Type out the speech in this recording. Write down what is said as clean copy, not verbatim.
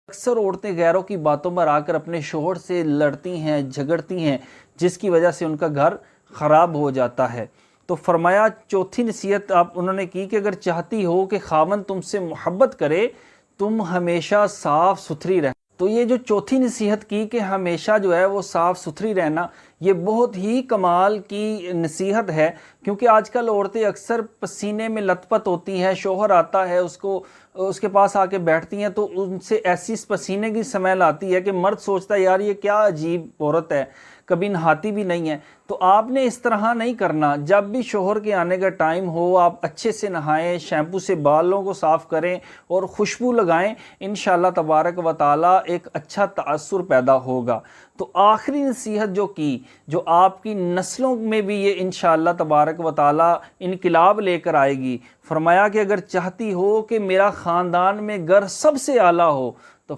अक्सर औरतें गैरों की बातों पर आकर अपने शोहर से लड़ती हैं, झगड़ती हैं, जिसकी वजह से उनका घर ख़राब हो जाता है। तो फरमाया चौथी नसीहत आप उन्होंने की कि अगर चाहती हो कि खावंद तुमसे मोहब्बत करे, तुम हमेशा साफ़ सुथरी रह। तो ये जो चौथी नसीहत की कि हमेशा जो है वो साफ़ सुथरी रहना, ये बहुत ही कमाल की नसीहत है, क्योंकि आजकल औरतें अक्सर पसीने में लथपथ होती हैं। शौहर आता है, उसको उसके पास आके बैठती हैं तो उनसे ऐसी पसीने की स्मेल आती है कि मर्द सोचता है यार ये क्या अजीब औरत है, कभी नहाती भी नहीं है। तो आपने इस तरह नहीं करना। जब भी शोहर के आने का टाइम हो, आप अच्छे से नहाएं, शैम्पू से बालों को साफ़ करें और खुशबू लगाएं। इंशाअल्लाह तबारक व ताला एक अच्छा तासुर पैदा होगा। तो आखिरी नसीहत जो आपकी नस्लों में भी ये इंशाअल्लाह तबारक व ताला इनकलाब लेकर आएगी। फरमाया कि अगर चाहती हो कि मेरा ख़ानदान में घर सबसे आला हो,